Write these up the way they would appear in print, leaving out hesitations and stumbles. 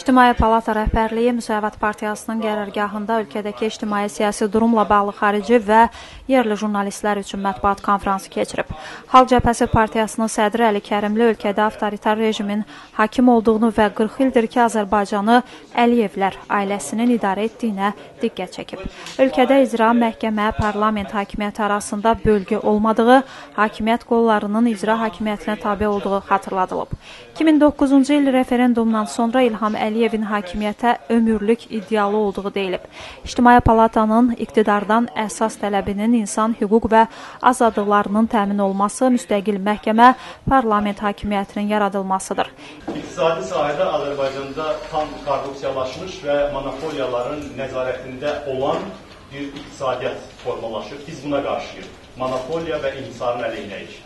İctimai Palata rəhbərliyi Müsavat Partiyasının qərargahında ölkədəki ictimai-siyasi durumla bağlı xarici və yerli jurnalistlər üçün mətbuat konfransı keçirib. Xalq Cəbhəsi Partiyasının sədri Əli Kərimli ölkədə avtoritar rejimin hakim olduğunu və 40 ildir ki, Azərbaycanı Əliyevlər ailəsinin idarə etdiyinə diqqət çəkib. Ölkədə icra, məhkəmə, parlament hakimiyyəti arasında bölgü olmadığı, hakimiyyət qollarının icra hakimiyyətinə tabe olduğu xatırladılıb. 2009-cu il referendumdan sonra İlham Əliyevin hakimiyyətə ömürlük iddialı olduğu deyilib. İctimai Palatanın iqtidardan əsas tələbinin insan hüquq və azadlıqlarının təmin olması, müstəqil məhkəmə, parlament hakimiyyətinin yaradılmasıdır. İqtisadi sahədə Azərbaycanda tam korrupsiyalaşmış və monopoliyaların nəzarətində olan bir iqtisadiyyat formalaşır. Biz buna qarşıyıq. Monopoliya və inhisarın əleyhinəyik.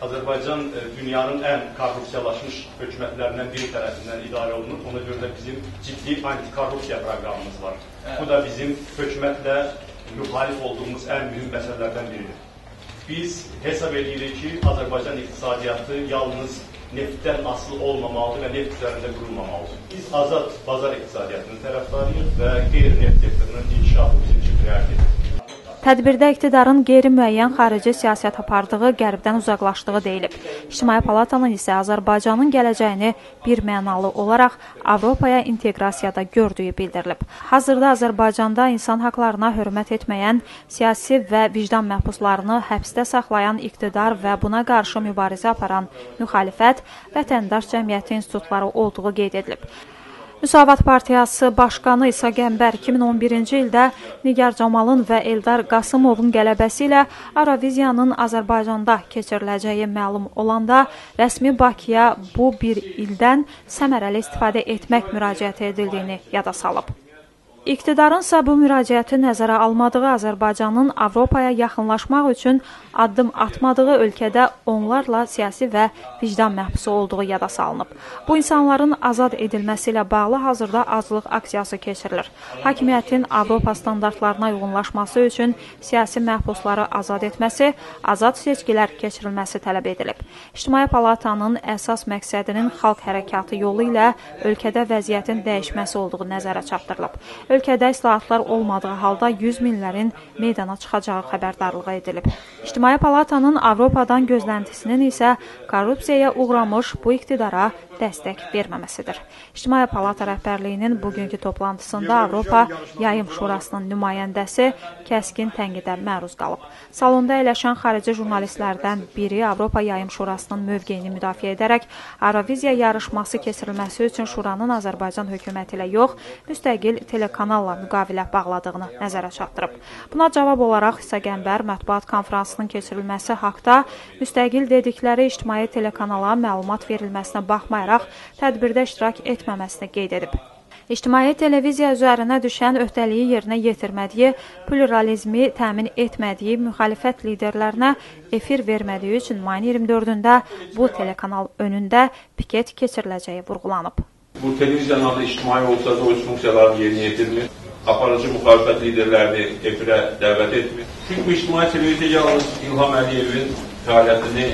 Azərbaycan dünyanın ən korrupsiyalaşmış hökumətlərindən biri tərəfindən idarə olunur. Ona görə də bizim ciddi antikorrupsiya proqramımız var. Bu da bizim hökumətlə müxalif olduğumuz ən mühüm məsələlərdən biridir. Biz hesab edirik ki, Azərbaycan iqtisadiyyatı yalnız neftdən asılı olmamalıdır və neft üzərində qurulmamalıdır. Biz azad bazar iqtisadiyyatının tərəfdarıyıq və qeyri-neft sektorunun inkişafı bizim üçün prioritetdir. Tədbirdə iqtidarın qeyri-müəyyən xarici siyasət apardığı, qərbdən uzaqlaşdığı deyilib. İctimai Palatanın isə Azərbaycanın gələcəyini bir mənalı olaraq Avropaya inteqrasiyada gördüyü bildirilib. Hazırda Azərbaycanda insan haqlarına hörmət etməyən, siyasi və vicdan məhbuslarını həbsdə saxlayan iqtidar və buna qarşı mübarizə aparan müxalifət, vətəndaş cəmiyyəti institutları olduğu qeyd edilib. Müsavat Partiyası Başqanı İsa Qəmbər 2011-ci ildə Nigar Camalın və Eldar Qasımovun qələbəsi ilə Euroviziyanın Azərbaycanda keçiriləcəyi məlum olanda rəsmi Bakıya bu bir ildən səmərəli istifadə etmək müraciət edildiyini yada salıb. İqtidarınsa bu müraciəti nəzərə almadığı, Azərbaycanın Avropaya yaxınlaşmaq üçün addım atmadığı ölkədə onlarla siyasi və vicdan məhbusu olduğu yada salınıb. Bu insanların azad edilməsi ilə bağlı hazırda aclıq aksiyası keçirilir. Hakimiyyətin Avropa standartlarına uyğunlaşması üçün siyasi məhbusları azad etməsi, azad seçkilər keçirilməsi tələb edilib. İctimai Palatanın əsas məqsədinin xalq hərəkatı yolu ilə ölkədə vəziyyətin dəyişməsi olduğu nəzərə çatdırılıb. Ölkədə islahatlar olmadığı halda 100 minlərin meydana çıxacağı xəbərdarlığı edilib. İctimai Palatanın Avropadan gözləntisinin isə korrupsiyaya uğramış bu iqtidara dəstək verməməsidir. İctimai Palata rəhbərliyinin bugünkü toplantısında Avropa Yayım Şurasının nümayəndəsi kəskin tənqidə məruz qalıb. Salonda əyləşən xarici jurnalistlərdən biri Avropa Yayım Şurasının mövqeyini müdafiə edərək Euroviziya yarışması keçirilməsi üçün Şuranın Azərbaycan hökuməti ilə yox, müstəqil telekanalla müqavilə bağladığını nəzərə çatdırıb. Buna cavab olaraq İsa Qəmbər mətbuat konfransının keçirilməsi haqda müstəqil dedikləri ictimai telekanala məlumat verilməsinə baxmayaraq tədbirdə iştirak etməməsini qeyd edib. İctimai televiziya üzərinə düşən öhdəliyi yerinə yetirmədiyi, pluralizmi təmin etmədiyi, müxalifət liderlərinə efir vermədiyi üçün mayın 24-də bu telekanal önündə piket keçiriləcəyi vurğulanıb. Bu televiziyanın adı ictimai olsa da o funksiyalarını yerinə yetirmir. Aparıcı müxalifət liderlərini efirə dəvət etmir. Çünki ictimai televiziya yalnız İlham Əliyevin fəaliyyətini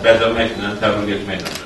bəzəməklə, təbliğ etməklə